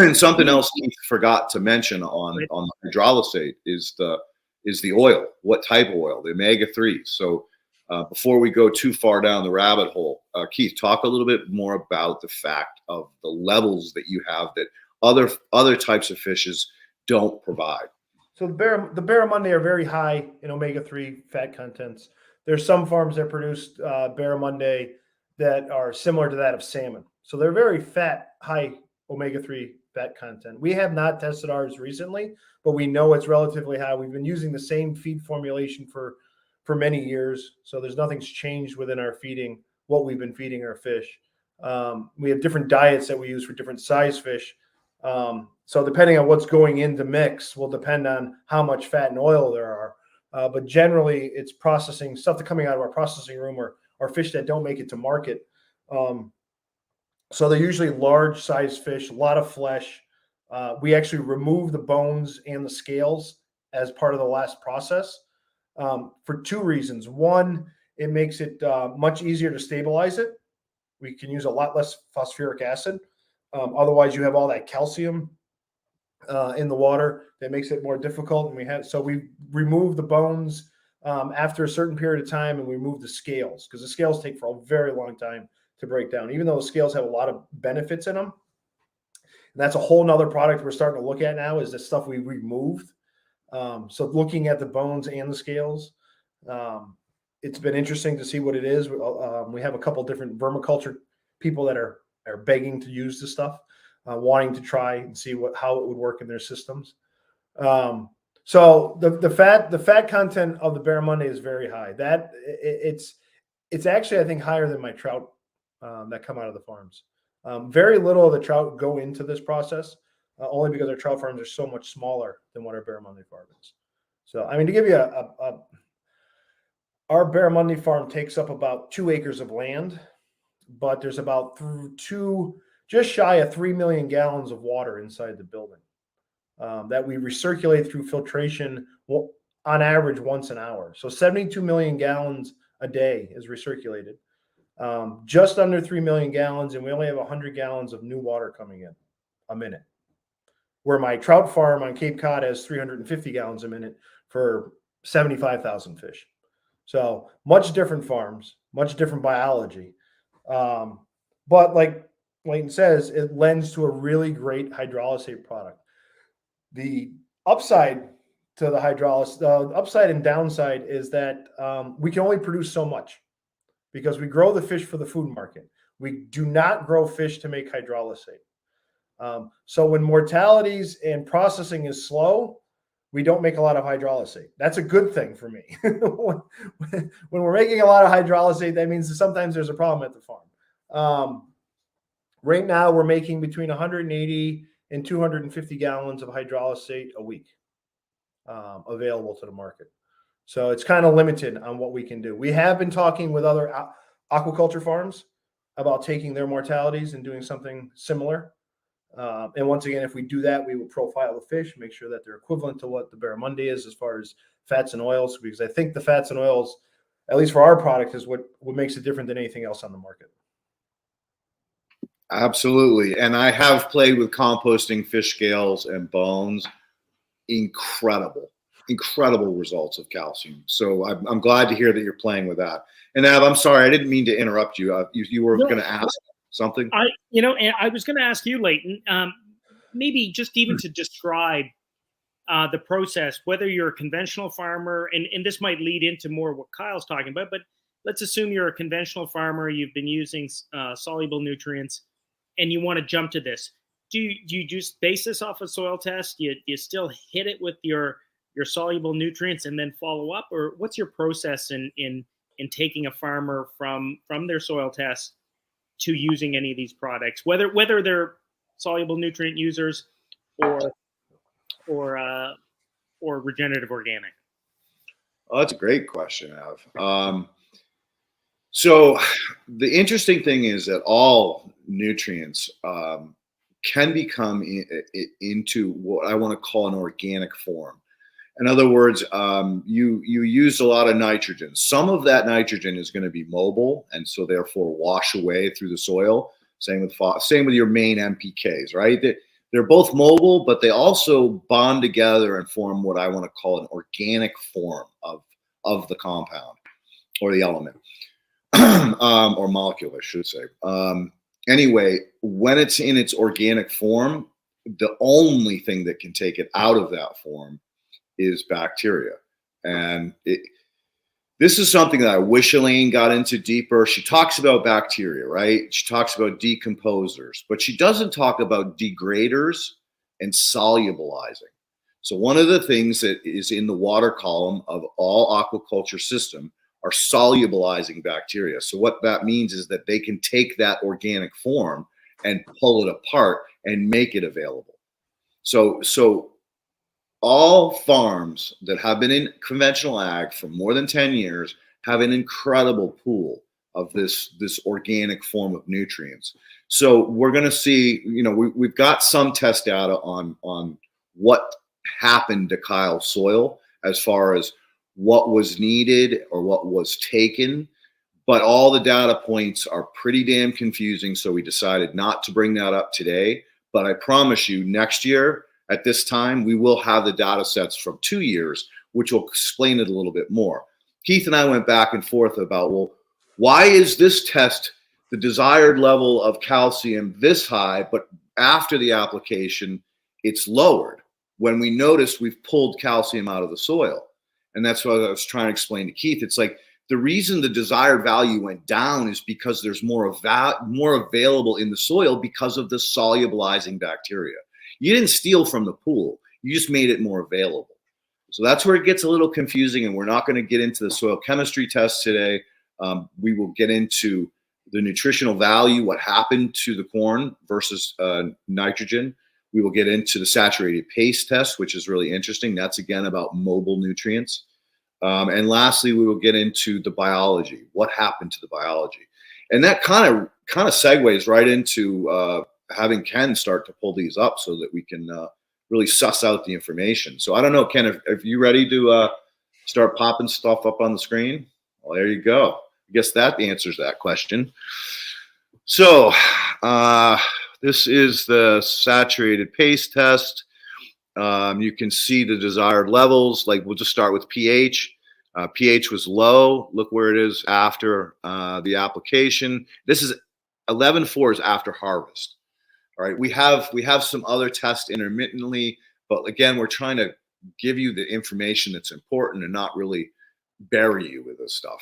And something else Keith forgot to mention on the hydrolysate is the oil. What type of oil? The omega-3. So before we go too far down the rabbit hole, Keith, talk a little bit more about the fact of the levels that you have that other types of fishes don't provide. So the barramundi are very high in omega-3 fat contents. There's some farms that produce barramundi that are similar to that of salmon. So they're very fat, high omega-3 fat content. We have not tested ours recently, but we know it's relatively high. We've been using the same feed formulation for many years. So there's nothing's changed within our feeding, what we've been feeding our fish. We have different diets that we use for different size fish. So depending on what's going into mix will depend on how much fat and oil there are. But generally it's processing stuff that coming out of our processing room or fish that don't make it to market. So they're usually large size fish, a lot of flesh. We actually remove the bones and the scales as part of the last process for two reasons. One, it makes it much easier to stabilize it. We can use a lot less phosphoric acid. Otherwise, you have all that calcium in the water that makes it more difficult. And we remove the bones after a certain period of time, and we remove the scales because the scales take for a very long time to break down, even though the scales have a lot of benefits in them. And that's a whole nother product we're starting to look at now is the stuff we removed. So looking at the bones and the scales, it's been interesting to see what it is. We have a couple different permaculture people that are begging to use this stuff, wanting to try and see how it would work in their systems. So the fat content of the barramundi is very high. That it's actually, I think, higher than my trout that come out of the farms. Very little of the trout go into this process, only because our trout farms are so much smaller than what our barramundi farm is. So, I mean, to give you our barramundi farm takes up about 2 acres of land, but there's about just shy of 3 million gallons of water inside the building that we recirculate through filtration on average once an hour. So 72 million gallons a day is recirculated. Just under 3 million gallons, and we only have 100 gallons of new water coming in a minute. Where my trout farm on Cape Cod has 350 gallons a minute for 75,000 fish. So much different farms, much different biology. But like Leighton says, it lends to a really great hydrolysate product. The upside to the hydrolysate, the upside and downside is that we can only produce so much because we grow the fish for the food market. We do not grow fish to make hydrolysate. So when mortalities and processing is slow, we don't make a lot of hydrolysate. That's a good thing for me. When we're making a lot of hydrolysate, that means that sometimes there's a problem at the farm. Right now, we're making between 180 and 250 gallons of hydrolysate a week available to the market. So it's kind of limited on what we can do. We have been talking with other aquaculture farms about taking their mortalities and doing something similar. And once again, if we do that, we will profile the fish, make sure that they're equivalent to what the barramundi is as far as fats and oils, because I think the fats and oils, at least for our product, is what makes it different than anything else on the market. Absolutely. And I have played with composting fish scales and bones. Incredible results of calcium. So I'm glad to hear that you're playing with that. And Ab, I'm sorry, I didn't mean to interrupt you. You were going to ask something? I was going to ask you, Leighton, maybe just even to describe the process, whether you're a conventional farmer, and this might lead into more what Kyle's talking about, but let's assume you're a conventional farmer, you've been using soluble nutrients, and you want to jump to this. Do you just base this off a soil test? You still hit it with your soluble nutrients and then follow up? Or what's your process in taking a farmer from their soil test to using any of these products, whether they're soluble nutrient users or regenerative organic? Oh, that's a great question, Av. So the interesting thing is that all nutrients can become into what I want to call an organic form. In other words, you use a lot of nitrogen. Some of that nitrogen is going to be mobile, and so therefore wash away through the soil. Same with your main NPKs, right? they're both mobile, but they also bond together and form what I want to call an organic form of the compound or the element, or molecule, I should say. Anyway, when it's in its organic form, the only thing that can take it out of that form is bacteria. And this is something that I wish Elaine got into deeper. She talks about bacteria, right? She talks about decomposers, but she doesn't talk about degraders and solubilizing. So one of the things that is in the water column of all aquaculture system are solubilizing bacteria. So what that means is that they can take that organic form and pull it apart and make it available. So all farms that have been in conventional ag for more than 10 years have an incredible pool of this organic form of nutrients. So we're going to see, we've got some test data on what happened to Kyle's soil as far as what was needed or what was taken, but all the data points are pretty damn confusing. So we decided not to bring that up today, but I promise you next year at this time, we will have the data sets from 2 years, which will explain it a little bit more. Keith and I went back and forth about, well, why is this test the desired level of calcium this high, but after the application, it's lowered when we noticed we've pulled calcium out of the soil? And that's what I was trying to explain to Keith. It's like the reason the desired value went down is because there's more available in the soil because of the solubilizing bacteria. You didn't steal from the pool. You just made it more available. So that's where it gets a little confusing, and we're not going to get into the soil chemistry test today. We will get into the nutritional value, what happened to the corn versus nitrogen. We will get into the saturated paste test, which is really interesting. That's, again, about mobile nutrients. And lastly, we will get into the biology. What happened to the biology? And that kind of segues right into having Ken start to pull these up so that we can really suss out the information. So I don't know, Ken, if you ready to start popping stuff up on the screen? Well, there you go. I guess that answers that question. So this is the saturated paste test. You can see the desired levels. Like, we'll just start with pH. pH was low. Look where it is after the application. This is 11.4 is after harvest. All right, we have some other tests intermittently, but again, we're trying to give you the information that's important and not really bury you with this stuff.